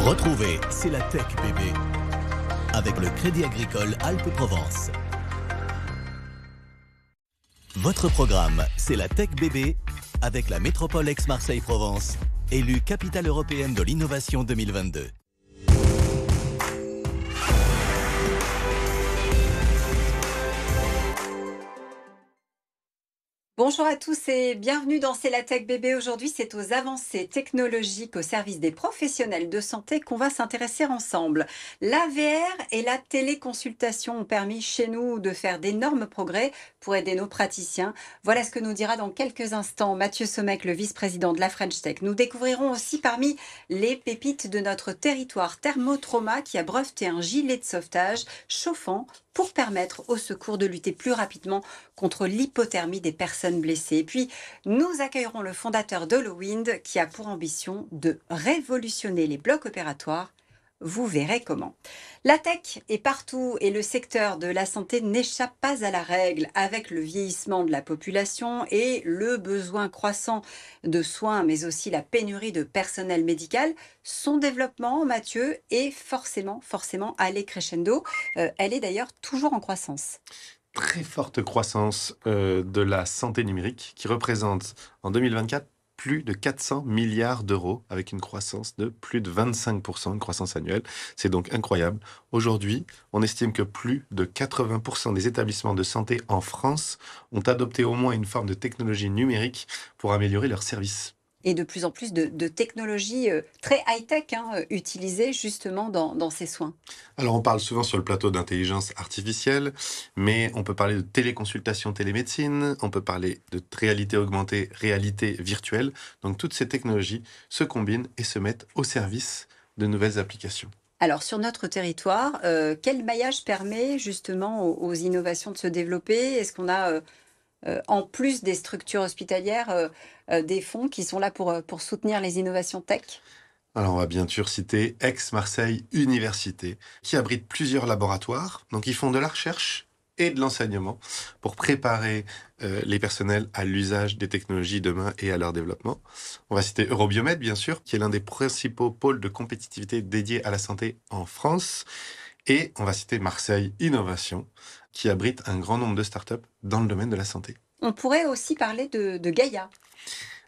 Retrouvez C'est la Tech bébé avec le Crédit Agricole Alpes-Provence. Votre programme C'est la Tech bébé avec la métropole Aix-Marseille-Provence, élue capitale européenne de l'innovation 2022. Bonjour à tous et bienvenue dans C'est la Tech bébé. Aujourd'hui, c'est aux avancées technologiques au service des professionnels de santé qu'on va s'intéresser ensemble. La VR et la téléconsultation ont permis chez nous de faire d'énormes progrès pour aider nos praticiens. Voilà ce que nous dira dans quelques instants Mathieu Sommeck, le vice-président de la French Tech. Nous découvrirons aussi parmi les pépites de notre territoire Thermotrauma qui a breveté un gilet de sauvetage chauffant pour permettre aux secours de lutter plus rapidement contre l'hypothermie des personnes blessées. Et puis, nous accueillerons le fondateur d'HoloWind qui a pour ambition de révolutionner les blocs opératoires. Vous verrez comment. La tech est partout et le secteur de la santé n'échappe pas à la règle avec le vieillissement de la population et le besoin croissant de soins, mais aussi la pénurie de personnel médical. Son développement, Mathieu, est forcément allé crescendo. Elle est d'ailleurs toujours en croissance. Très forte croissance de la santé numérique qui représente en 2024 plus de 400 milliards d'euros avec une croissance de plus de 25%, une croissance annuelle. C'est donc incroyable. Aujourd'hui, on estime que plus de 80% des établissements de santé en France ont adopté au moins une forme de technologie numérique pour améliorer leurs services. Et de plus en plus de technologies très high-tech utilisées justement dans ces soins. Alors on parle souvent sur le plateau d'intelligence artificielle, mais on peut parler de téléconsultation, télémédecine, on peut parler de réalité augmentée, réalité virtuelle. Donc toutes ces technologies se combinent et se mettent au service de nouvelles applications. Alors sur notre territoire, quel maillage permet justement aux innovations de se développer? Est-ce qu'on a en plus des structures hospitalières, des fonds qui sont là pour soutenir les innovations tech? Alors on va bien sûr citer Aix-Marseille Université, qui abrite plusieurs laboratoires. Donc ils font de la recherche et de l'enseignement pour préparer les personnels à l'usage des technologies demain et à leur développement. On va citer Eurobiomed, bien sûr, qui est l'un des principaux pôles de compétitivité dédiés à la santé en France. Et on va citer Marseille Innovation, qui abrite un grand nombre de startups dans le domaine de la santé. On pourrait aussi parler de Gaïa.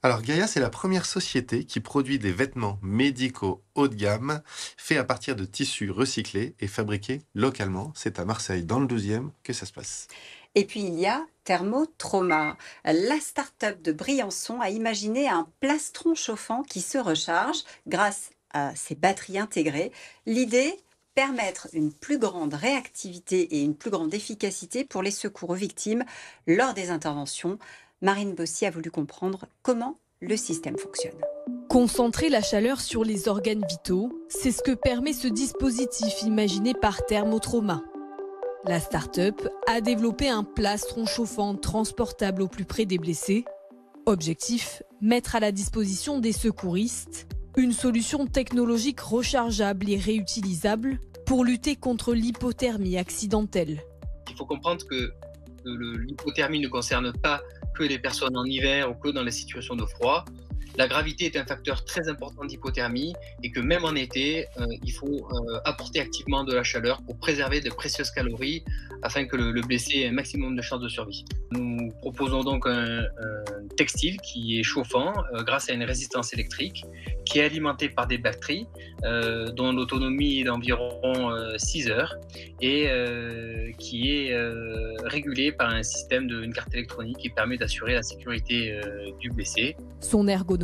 Alors Gaïa, c'est la première société qui produit des vêtements médicaux haut de gamme, faits à partir de tissus recyclés et fabriqués localement. C'est à Marseille, dans le 12e, que ça se passe. Et puis il y a Thermotrauma. La start-up de Briançon a imaginé un plastron chauffant qui se recharge grâce à ses batteries intégrées. L'idée, permettre une plus grande réactivité et une plus grande efficacité pour les secours aux victimes lors des interventions. Marine Bossy a voulu comprendre comment le système fonctionne. Concentrer la chaleur sur les organes vitaux, c'est ce que permet ce dispositif imaginé par Thermotrauma. La start-up a développé un plastron chauffant transportable au plus près des blessés. Objectif, mettre à la disposition des secouristes une solution technologique rechargeable et réutilisable pour lutter contre l'hypothermie accidentelle. Il faut comprendre que l'hypothermie ne concerne pas que les personnes en hiver ou que dans les situations de froid. La gravité est un facteur très important d'hypothermie et que même en été, il faut apporter activement de la chaleur pour préserver de précieuses calories afin que le blessé ait un maximum de chances de survie. Nous proposons donc un textile qui est chauffant grâce à une résistance électrique qui est alimenté par des batteries dont l'autonomie est d'environ 6 heures et qui est régulé par un système d'une carte électronique qui permet d'assurer la sécurité du blessé. Son ergonomie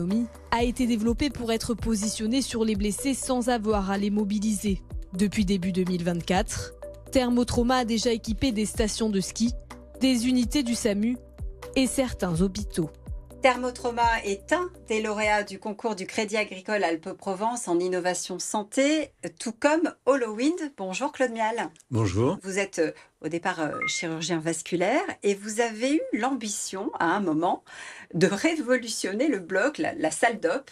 a été développée pour être positionnée sur les blessés sans avoir à les mobiliser. Depuis début 2024, Thermotrauma a déjà équipé des stations de ski, des unités du SAMU et certains hôpitaux. Thermotrauma est un des lauréats du concours du Crédit Agricole Alpes-Provence en innovation santé, tout comme HoloWind. Bonjour Claude Mial. Bonjour. Vous êtes au départ chirurgien vasculaire et vous avez eu l'ambition à un moment de révolutionner le bloc, la salle d'op,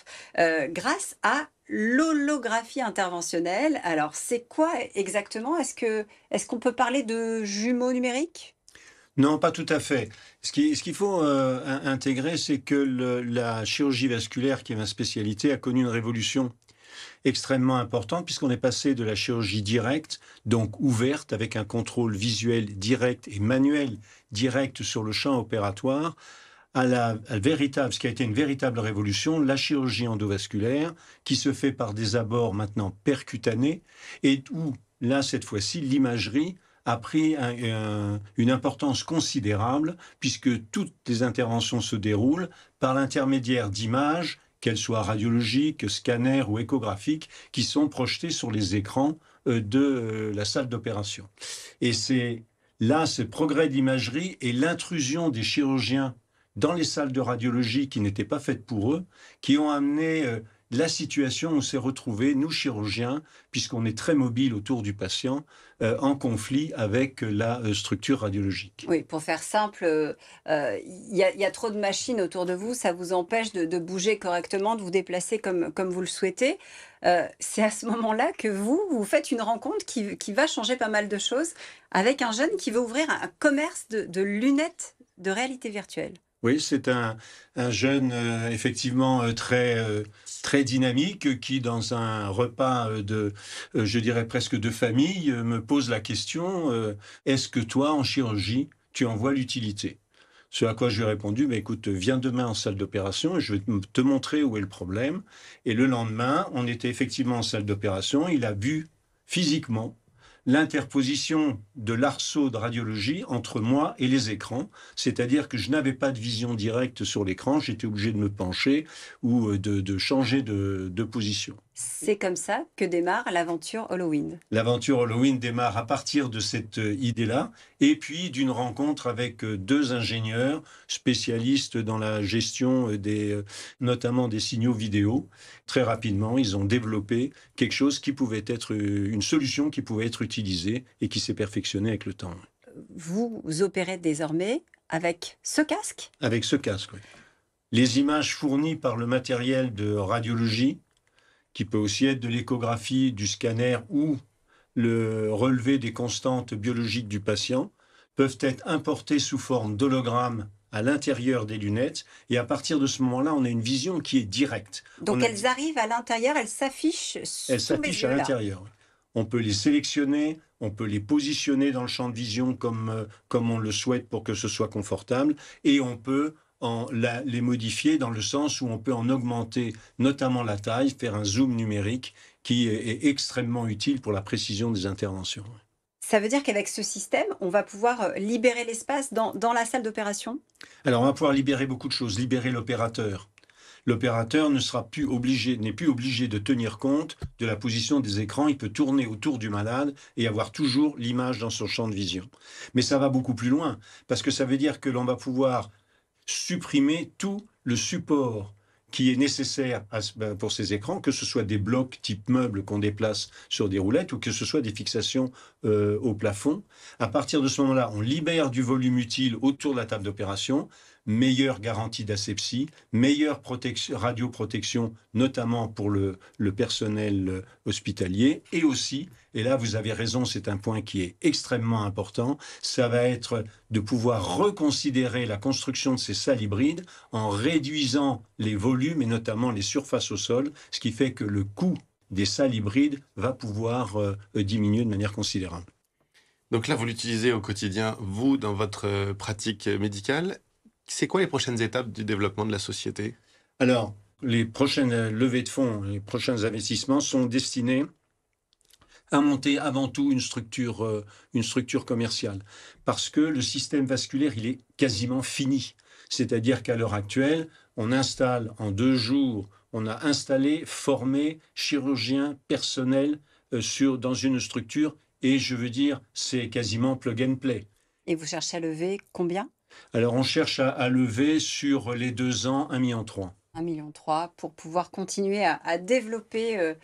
grâce à l'holographie interventionnelle. Alors c'est quoi exactement? Est-ce qu'on peut parler de jumeaux numériques? Non, pas tout à fait. Ce qu'il faut intégrer, c'est que la chirurgie vasculaire, qui est ma spécialité, a connu une révolution extrêmement importante puisqu'on est passé de la chirurgie directe, donc ouverte, avec un contrôle visuel direct et manuel direct sur le champ opératoire, à ce qui a été une véritable révolution, la chirurgie endovasculaire, qui se fait par des abords maintenant percutanés, et où, là, cette fois-ci, l'imagerie a pris une importance considérable, puisque toutes les interventions se déroulent par l'intermédiaire d'images, qu'elles soient radiologiques, scanners ou échographiques, qui sont projetées sur les écrans de la salle d'opération. Et c'est là, ce progrès d'imagerie et l'intrusion des chirurgiens dans les salles de radiologie qui n'étaient pas faites pour eux, qui ont amené la situation où on s'est retrouvés, nous chirurgiens, puisqu'on est très mobile autour du patient, en conflit avec la structure radiologique. Oui, pour faire simple, il y a trop de machines autour de vous, ça vous empêche de bouger correctement, de vous déplacer comme vous le souhaitez. C'est à ce moment-là que vous faites une rencontre qui va changer pas mal de choses avec un jeune qui veut ouvrir un commerce de lunettes de réalité virtuelle. Oui, c'est un jeune effectivement très dynamique qui, dans un repas je dirais presque de famille, me pose la question est-ce que toi, en chirurgie, tu en vois l'utilité ? Ce à quoi je lui ai répondu écoute, viens demain en salle d'opération et je vais te montrer où est le problème. Et le lendemain, on était effectivement en salle d'opération. Il a vu physiquement l'interposition de l'arceau de radiologie entre moi et les écrans, c'est-à-dire que je n'avais pas de vision directe sur l'écran, j'étais obligé de me pencher ou de changer de position. C'est comme ça que démarre l'aventure HoloWind. L'aventure HoloWind démarre à partir de cette idée-là, et puis d'une rencontre avec deux ingénieurs spécialistes dans la gestion notamment des signaux vidéo. Très rapidement, ils ont développé quelque chose qui pouvait être une solution qui pouvait être utilisée et qui s'est perfectionnée avec le temps. Vous opérez désormais avec ce casque ? Avec ce casque, oui. Les images fournies par le matériel de radiologie, qui peut aussi être de l'échographie, du scanner ou le relevé des constantes biologiques du patient, peuvent être importées sous forme d'hologramme à l'intérieur des lunettes. Et à partir de ce moment-là, on a une vision qui est directe. Donc elles arrivent à l'intérieur, elles s'affichent sous mes yeux. Elles s'affichent à l'intérieur. On peut les sélectionner, on peut les positionner dans le champ de vision comme on le souhaite pour que ce soit confortable. Et on peut les modifier dans le sens où on peut en augmenter notamment la taille, faire un zoom numérique qui est extrêmement utile pour la précision des interventions. Ça veut dire qu'avec ce système, on va pouvoir libérer l'espace dans la salle d'opération ? Alors on va pouvoir libérer beaucoup de choses, libérer l'opérateur. L'opérateur n'est plus obligé de tenir compte de la position des écrans. Il peut tourner autour du malade et avoir toujours l'image dans son champ de vision. Mais ça va beaucoup plus loin, parce que ça veut dire que l'on va pouvoir supprimer tout le support qui est nécessaire pour ces écrans, que ce soit des blocs type meubles qu'on déplace sur des roulettes ou que ce soit des fixations au plafond. À partir de ce moment-là, on libère du volume utile autour de la table d'opération, meilleure garantie d'asepsie, meilleure radioprotection, notamment pour le personnel hospitalier, et aussi, et là vous avez raison, c'est un point qui est extrêmement important, ça va être de pouvoir reconsidérer la construction de ces salles hybrides en réduisant les volumes et notamment les surfaces au sol, ce qui fait que le coût des salles hybrides va pouvoir diminuer de manière considérable. Donc là, vous l'utilisez au quotidien, vous, dans votre pratique médicale. C'est quoi les prochaines étapes du développement de la société ? Alors, les prochaines levées de fonds, les prochains investissements sont destinés à monter avant tout une structure commerciale. Parce que le système vasculaire, il est quasiment fini. C'est-à-dire qu'à l'heure actuelle, on installe en 2 jours, on a installé, formé, chirurgiens, personnel dans une structure. Et je veux dire, c'est quasiment plug and play. Et vous cherchez à lever combien ? Alors, on cherche à lever sur les 2 ans 1,3 million. 1,3 million pour pouvoir continuer à développer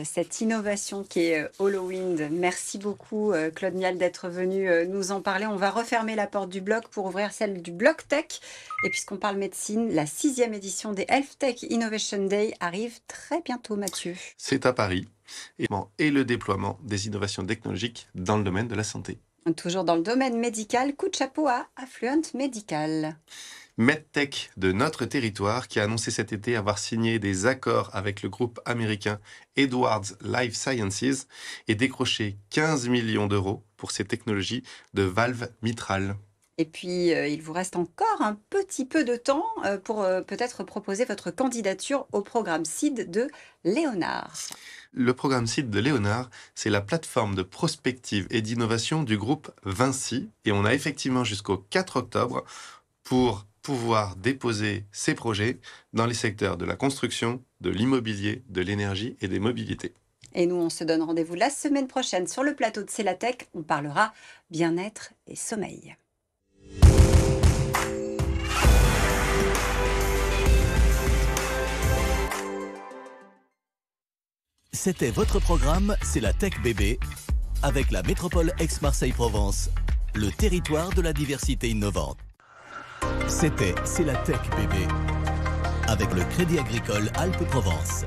cette innovation qui est HoloWind. Merci beaucoup Claude Mial d'être venu nous en parler. On va refermer la porte du bloc pour ouvrir celle du bloc tech. Et puisqu'on parle médecine, la 6e édition des Health Tech Innovation Day arrive très bientôt, Mathieu. C'est à Paris. Et le déploiement des innovations technologiques dans le domaine de la santé. Toujours dans le domaine médical, coup de chapeau à Affluent Medical. MedTech de notre territoire qui a annoncé cet été avoir signé des accords avec le groupe américain Edwards Life Sciences et décroché 15 millions d'euros pour ses technologies de valves mitrales. Et puis, il vous reste encore un petit peu de temps pour peut-être proposer votre candidature au programme CID de Léonard. Le programme CID de Léonard, c'est la plateforme de prospective et d'innovation du groupe Vinci. Et on a effectivement jusqu'au 4 octobre pour pouvoir déposer ses projets dans les secteurs de la construction, de l'immobilier, de l'énergie et des mobilités. Et nous, on se donne rendez-vous la semaine prochaine sur le plateau de C'est la Tech. On parlera bien-être et sommeil. C'était votre programme, c'est la Tech Bébé, avec la métropole Aix-Marseille-Provence, le territoire de la diversité innovante. C'était C'est la Tech Bébé, avec le Crédit Agricole Alpes-Provence.